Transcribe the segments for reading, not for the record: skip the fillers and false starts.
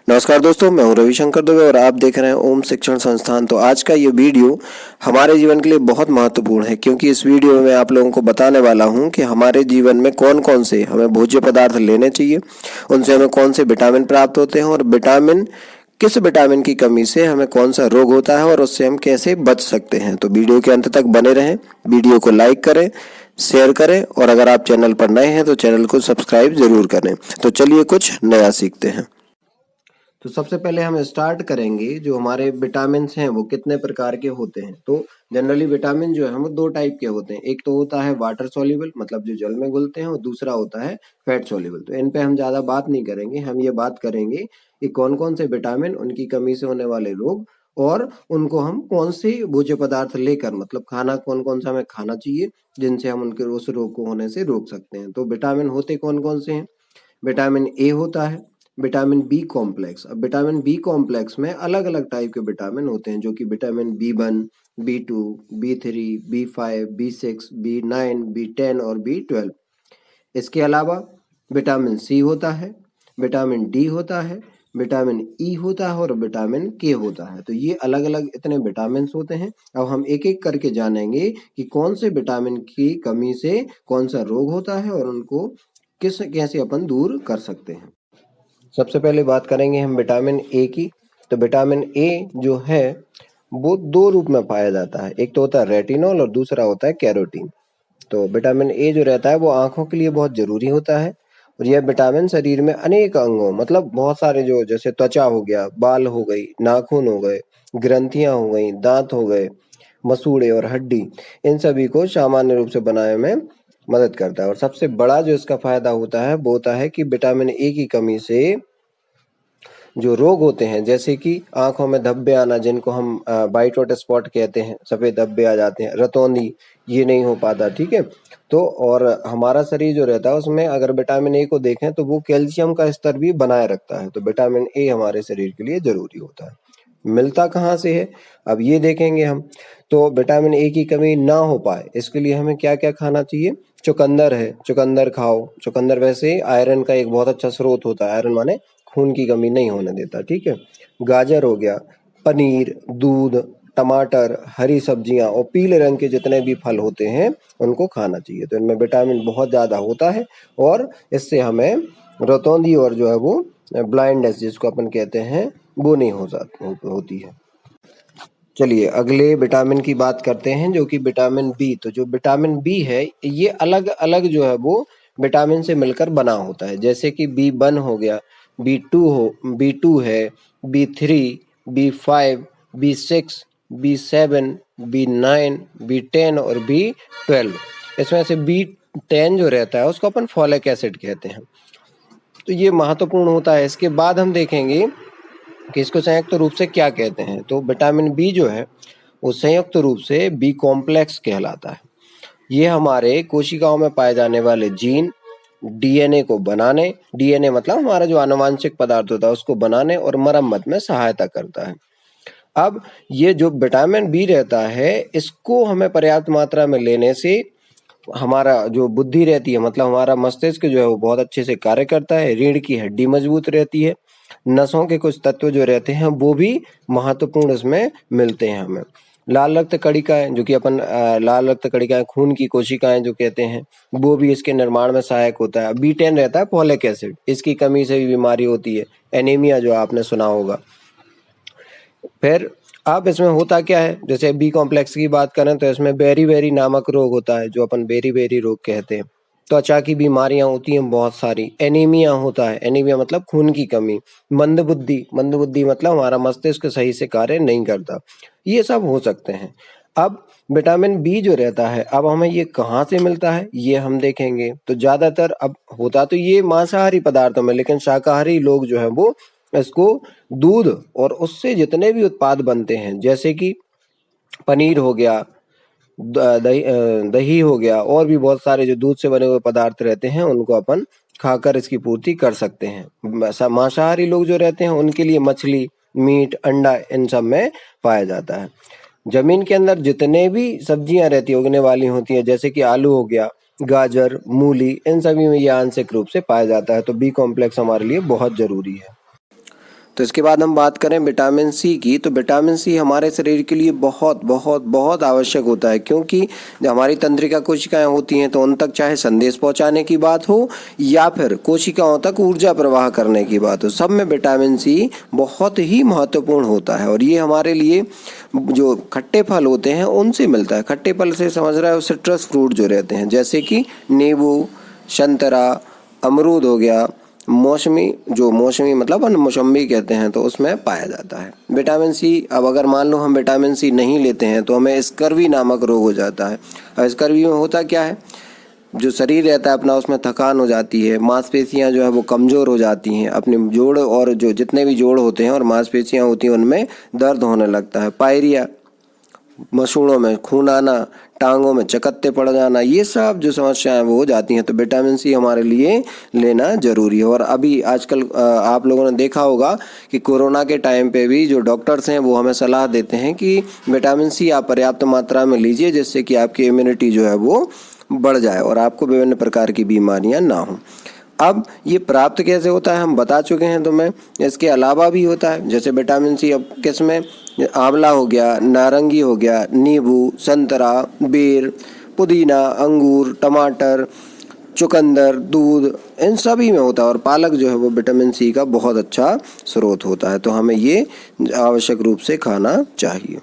नमस्कार दोस्तों, मैं हूं रविशंकर दुबे और आप देख रहे हैं ओम शिक्षण संस्थान। तो आज का ये वीडियो हमारे जीवन के लिए बहुत महत्वपूर्ण है, क्योंकि इस वीडियो में मैं आप लोगों को बताने वाला हूं कि हमारे जीवन में कौन कौन से हमें भोज्य पदार्थ लेने चाहिए, उनसे हमें कौन से विटामिन प्राप्त होते हैं और किस विटामिन की कमी से हमें कौन सा रोग होता है और उससे हम कैसे बच सकते हैं। तो वीडियो के अंत तक बने रहें, वीडियो को लाइक करें, शेयर करें और अगर आप चैनल पर नए हैं तो चैनल को सब्सक्राइब जरूर करें। तो चलिए कुछ नया सीखते हैं। तो सबसे पहले हम स्टार्ट करेंगे, जो हमारे विटामिन्स हैं वो कितने प्रकार के होते हैं। तो जनरली विटामिन जो है वो दो टाइप के होते हैं। एक तो होता है वाटर सॉल्युबल, मतलब जो जल में घुलते हैं, और दूसरा होता है फैट सॉल्युबल। तो इन पे हम ज्यादा बात नहीं करेंगे, हम ये बात करेंगे कि कौन कौन से विटामिन, उनकी कमी से होने वाले रोग और उनको हम कौन से भोज्य पदार्थ लेकर, मतलब खाना कौन कौन सा हमें खाना चाहिए जिनसे हम उनके उस रोग को होने से रोक सकते हैं। तो विटामिन होते कौन कौन से हैं? विटामिन ए होता है, विटामिन बी कॉम्प्लेक्स। अब विटामिन बी कॉम्प्लेक्स में अलग अलग टाइप के विटामिन होते हैं, जो कि vitamin B1, B2, B3, B5, B6, B9, B10 और B12। इसके अलावा विटामिन सी होता है, विटामिन डी होता है, विटामिन ई होता है और विटामिन के होता है। तो ये अलग अलग इतने विटामिन होते हैं। अब हम एक एक करके जानेंगे कि कौन से विटामिन की कमी से कौन सा रोग होता है और उनको कैसे अपन दूर कर सकते हैं। सबसे पहले बात करेंगे हम विटामिन ए की। तो विटामिन ए जो है वो दो रूप में पाया जाता है, एक तो होता है रेटिनॉल और दूसरा होता है कैरोटीन। तो विटामिन ए जो रहता है वो आंखों के लिए बहुत जरूरी होता है और यह विटामिन शरीर में अनेक अंगों, मतलब बहुत सारे, जो जैसे त्वचा हो गया, बाल हो गई, नाखून हो गए, ग्रंथियां हो गई, दांत हो गए, मसूड़े और हड्डी, इन सभी को सामान्य रूप से बनाने में मदद करता है। और सबसे बड़ा जो इसका फायदा होता है वो होता है कि विटामिन ए की कमी से जो रोग होते हैं, जैसे कि आंखों में धब्बे आना, जिनको हम वाइट डॉट स्पॉट कहते हैं, सफेद धब्बे आ जाते हैं, रतौंधी, ये नहीं हो पाता। ठीक है। तो और हमारा शरीर जो रहता है उसमें अगर विटामिन ए को देखें तो वो कैल्शियम का स्तर भी बनाए रखता है। तो विटामिन ए हमारे शरीर के लिए जरूरी होता है। मिलता कहाँ से है, अब ये देखेंगे हम। तो विटामिन ए की कमी ना हो पाए इसके लिए हमें क्या क्या खाना चाहिए? चुकंदर है, चुकंदर खाओ। चुकंदर वैसे आयरन का एक बहुत अच्छा स्रोत होता है, आयरन माने खून की कमी नहीं होने देता। ठीक है। गाजर हो गया, पनीर, दूध, टमाटर, हरी सब्जियां और पीले रंग के जितने भी फल होते हैं उनको खाना चाहिए। तो इनमें विटामिन बहुत ज्यादा होता है और इससे हमें रतौंधी और जो है वो ब्लाइंडनेस जिसको अपन कहते हैं वो नहीं होती है। चलिए अगले विटामिन की बात करते हैं, जो कि विटामिन बी। तो जो विटामिन बी है ये अलग अलग जो है वो विटामिन से मिलकर बना होता है, जैसे कि B1 हो गया, B2 है, B3, B5, B6, B7, B9, B10 और B12। इसमें से B10 जो रहता है उसको अपन फॉलिक एसिड कहते हैं। तो ये महत्वपूर्ण होता है। इसके बाद हम देखेंगे कि इसको संयुक्त रूप से क्या कहते हैं। तो विटामिन बी जो है वो संयुक्त रूप से बी कॉम्प्लेक्स कहलाता है। ये हमारे कोशिकाओं में पाए जाने वाले जीन, डीएनए को बनाने, डीएनए मतलब हमारा जो आनुवांशिक पदार्थ होता है उसको बनाने और मरम्मत में सहायता करता है। अब ये जो विटामिन बी रहता है इसको हमें पर्याप्त मात्रा में लेने से हमारा जो बुद्धि रहती है, मतलब हमारा मस्तिष्क जो है वो बहुत अच्छे से कार्य करता है, रीढ़ की हड्डी मजबूत रहती है, नसों के कुछ तत्व जो रहते हैं वो भी महत्वपूर्ण इसमें मिलते हैं हमें। लाल रक्त कणिकाएं, जो कि अपन लाल रक्त कणिकाएं खून की कोशिकाएं जो कहते हैं, वो भी इसके निर्माण में सहायक होता है। B10 रहता है फॉलिक एसिड, इसकी कमी से भी बीमारी होती है, एनीमिया जो आपने सुना होगा। फिर अब इसमें होता क्या है, जैसे बी कॉम्प्लेक्स की बात करें तो इसमें बेरी नामक रोग होता है, जो अपन बेरी रोग कहते हैं। त्वचा की बीमारियां होती हैं बहुत सारी, एनीमिया होता है, एनीमिया मतलब खून की कमी, मंदबुद्धि मतलब हमारा मस्तिष्क सही से कार्य नहीं करता, ये सब हो सकते हैं। अब विटामिन बी जो रहता है, अब हमें ये कहाँ से मिलता है ये हम देखेंगे। तो ज्यादातर अब होता तो ये मांसाहारी पदार्थों में, लेकिन शाकाहारी लोग जो है वो इसको दूध और उससे जितने भी उत्पाद बनते हैं, जैसे कि पनीर हो गया, दही हो गया, और भी बहुत सारे जो दूध से बने हुए पदार्थ रहते हैं उनको अपन खाकर इसकी पूर्ति कर सकते हैं। मांसाहारी लोग जो रहते हैं उनके लिए मछली, मीट, अंडा इन सब में पाया जाता है। जमीन के अंदर जितने भी सब्जियां रहती है उगने वाली होती है, जैसे कि आलू हो गया, गाजर, मूली, इन सभी में यह आंशिक रूप से पाया जाता है। तो बी कॉम्प्लेक्स हमारे लिए बहुत जरूरी है। तो इसके बाद हम बात करें विटामिन सी की, तो विटामिन सी हमारे शरीर के लिए बहुत बहुत बहुत आवश्यक होता है, क्योंकि जो हमारी तंत्रिका कोशिकाएं होती हैं तो उन तक चाहे संदेश पहुंचाने की बात हो या फिर कोशिकाओं तक ऊर्जा प्रवाह करने की बात हो, सब में विटामिन सी बहुत ही महत्वपूर्ण होता है। और ये हमारे लिए जो खट्टे फल होते हैं उनसे मिलता है। खट्टे फल से समझ रहा है सिट्रस फ्रूट जो रहते हैं, जैसे कि नींबू, संतरा, अमरूद हो गया, मौसमी मतलब मौसम्बी कहते हैं, तो उसमें पाया जाता है विटामिन सी। अब अगर मान लो हम विटामिन सी नहीं लेते हैं तो हमें स्कर्वी नामक रोग हो जाता है। अब स्कर्वी में होता क्या है, जो शरीर रहता है अपना उसमें थकान हो जाती है, मांसपेशियां जो है वो कमज़ोर हो जाती हैं, अपने जोड़ और जो जितने भी जोड़ होते हैं और मांसपेशियां होती हैं उनमें दर्द होने लगता है, पायरिया, मसूड़ों में खून आना, टांगों में चकत्ते पड़ जाना, ये सब जो समस्याएं वो हो जाती हैं। तो विटामिन सी हमारे लिए लेना जरूरी है। और अभी आजकल आप लोगों ने देखा होगा कि कोरोना के टाइम पे भी जो डॉक्टर्स हैं वो हमें सलाह देते हैं कि विटामिन सी आप पर्याप्त मात्रा में लीजिए, जिससे कि आपकी इम्यूनिटी जो है वो बढ़ जाए और आपको विभिन्न प्रकार की बीमारियां ना हो। अब ये प्राप्त कैसे होता है हम बता चुके हैं तुम्हें। इसके अलावा भी होता है, जैसे विटामिन सी अब किसमें, आंवला हो गया, नारंगी हो गया, नींबू, संतरा, बेर, पुदीना, अंगूर, टमाटर, चुकंदर, दूध, इन सभी में होता है। और पालक जो है वो विटामिन सी का बहुत अच्छा स्रोत होता है, तो हमें ये आवश्यक रूप से खाना चाहिए।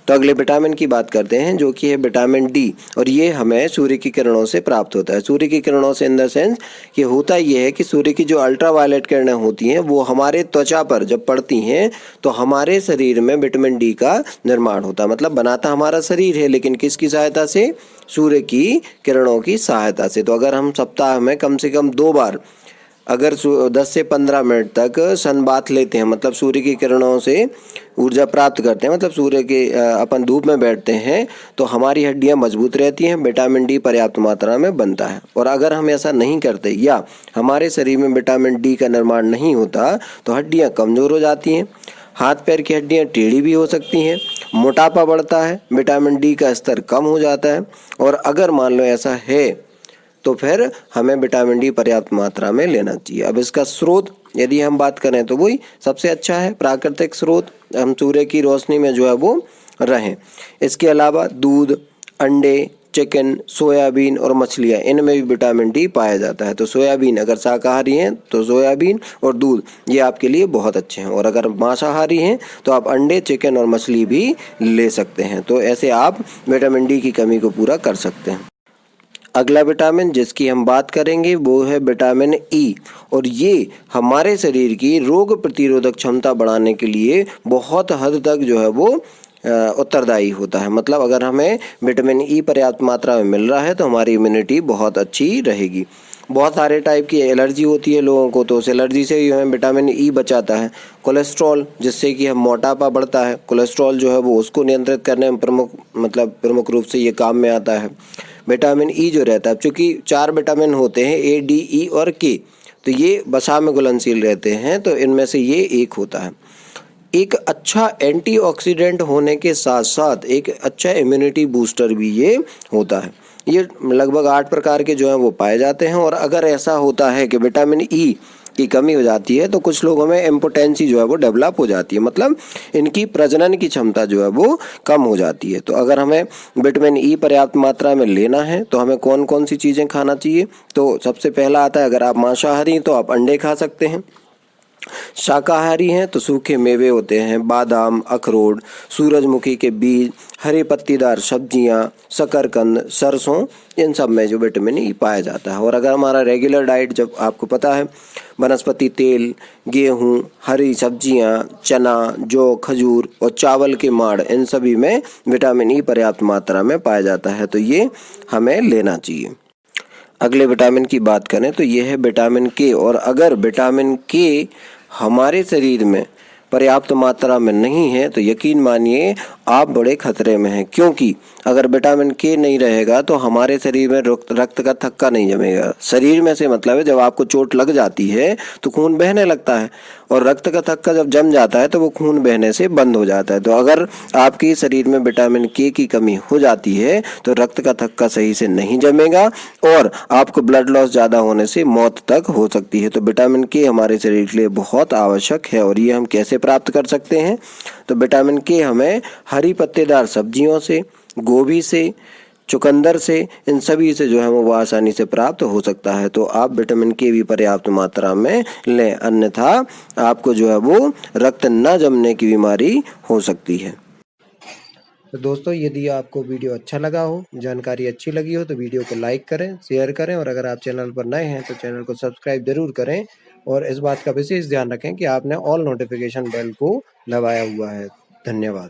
तो अगले विटामिन की बात करते हैं, जो कि है विटामिन डी। और ये हमें सूर्य की किरणों से प्राप्त होता है। सूर्य की किरणों से इन द सेंस ये होता ये है कि सूर्य की जो अल्ट्रावायलेट किरणें होती हैं वो हमारे त्वचा पर जब पड़ती हैं तो हमारे शरीर में विटामिन डी का निर्माण होता है। मतलब बनाता हमारा शरीर है, लेकिन किसकी सहायता से, सूर्य की किरणों की सहायता से। तो अगर हम सप्ताह में कम से कम 2 बार अगर 10 से 15 मिनट तक सन बाथ लेते हैं, मतलब सूर्य की किरणों से ऊर्जा प्राप्त करते हैं, मतलब सूर्य के अपन धूप में बैठते हैं, तो हमारी हड्डियां मजबूत रहती हैं, विटामिन डी पर्याप्त मात्रा में बनता है। और अगर हम ऐसा नहीं करते या हमारे शरीर में विटामिन डी का निर्माण नहीं होता तो हड्डियां कमज़ोर हो जाती हैं, हाथ पैर की हड्डियां टेढ़ी भी हो सकती हैं, मोटापा बढ़ता है, विटामिन डी का स्तर कम हो जाता है। और अगर मान लो ऐसा है तो फिर हमें विटामिन डी पर्याप्त मात्रा में लेना चाहिए। अब इसका स्रोत यदि हम बात करें तो वही सबसे अच्छा है प्राकृतिक स्रोत, हम सूर्य की रोशनी में जो है वो रहें। इसके अलावा दूध, अंडे, चिकन, सोयाबीन और मछलियाँ, इनमें भी विटामिन डी पाया जाता है। तो सोयाबीन अगर शाकाहारी हैं तो सोयाबीन और दूध ये आपके लिए बहुत अच्छे हैं। और अगर मांसाहारी हैं तो आप अंडे, चिकन और मछली भी ले सकते हैं। तो ऐसे आप विटामिन डी की कमी को पूरा कर सकते हैं। अगला विटामिन जिसकी हम बात करेंगे वो है विटामिन ई। और ये हमारे शरीर की रोग प्रतिरोधक क्षमता बढ़ाने के लिए बहुत हद तक जो है वो उत्तरदायी होता है। मतलब अगर हमें विटामिन ई पर्याप्त मात्रा में मिल रहा है तो हमारी इम्यूनिटी बहुत अच्छी रहेगी। बहुत सारे टाइप की एलर्जी होती है लोगों को, तो उस एलर्जी से हमें विटामिन ई बचाता है। कोलेस्ट्रॉल, जिससे कि हम मोटापा बढ़ता है, कोलेस्ट्रॉल जो है वो उसको नियंत्रित करने में प्रमुख रूप से ये काम में आता है। विटामिन ई जो रहता है, चूँकि 4 विटामिन होते हैं ए, डी, ई और के, तो ये वसा में घुलनशील रहते हैं, तो इनमें से ये एक होता है। एक अच्छा एंटीऑक्सीडेंट होने के साथ साथ एक अच्छा इम्यूनिटी बूस्टर भी ये होता है। ये लगभग 8 प्रकार के जो हैं वो पाए जाते हैं। और अगर ऐसा होता है कि विटामिन ई की कमी हो जाती है तो कुछ लोगों में इम्पोटेंसी जो है वो डेवलप हो जाती है, मतलब इनकी प्रजनन की क्षमता जो है वो कम हो जाती है। तो अगर हमें विटामिन ई पर्याप्त मात्रा में लेना है तो हमें कौन कौन सी चीज़ें खाना चाहिए। तो सबसे पहला आता है, अगर आप मांसाहारी हैं तो आप अंडे खा सकते हैं, शाकाहारी हैं तो सूखे मेवे होते हैं, बादाम, अखरोट, सूरजमुखी के बीज, हरी पत्तीदार सब्जियां, शकरकंद, सरसों, इन सब में जो विटामिन ई पाया जाता है। और अगर हमारा रेगुलर डाइट, जब आपको पता है वनस्पति तेल, गेहूं, हरी सब्जियां, चना, जौ, खजूर और चावल के माड़, इन सभी में विटामिन ई पर्याप्त मात्रा में पाया जाता है, तो ये हमें लेना चाहिए। अगले विटामिन की बात करें तो ये है विटामिन के। और अगर विटामिन के हमारे शरीर में पर्याप्त मात्रा में नहीं है तो यकीन मानिए आप बड़े खतरे में हैं, क्योंकि अगर विटामिन के नहीं रहेगा तो हमारे शरीर में रक्त का थक्का नहीं जमेगा। शरीर में से मतलब है जब आपको चोट लग जाती है तो खून बहने लगता है, और रक्त का थक्का जब जम जाता है तो वो खून बहने से बंद हो जाता है। तो अगर आपके शरीर में विटामिन के की कमी हो जाती है तो रक्त का थक्का सही से नहीं जमेगा और आपको ब्लड लॉस ज़्यादा होने से मौत तक हो सकती है। तो विटामिन के हमारे शरीर के लिए बहुत आवश्यक है। और ये हम कैसे प्राप्त कर सकते हैं? तो विटामिन के हमें हरी पत्तेदार सब्जियों से, गोभी से, चुकंदर से, इन सभी से जो है वो आसानी से प्राप्त हो सकता है। तो आप विटामिन के भी पर्याप्त मात्रा में लें, अन्यथा आपको जो है वो रक्त न जमने की बीमारी हो सकती है। तो दोस्तों, यदि आपको वीडियो अच्छा लगा हो, जानकारी अच्छी लगी हो तो वीडियो को लाइक करें, शेयर करें, और अगर आप चैनल पर नए हैं तो चैनल को सब्सक्राइब जरूर करें। और इस बात का विशेष ध्यान रखें कि आपने ऑल नोटिफिकेशन बेल को दबाया हुआ है। धन्यवाद।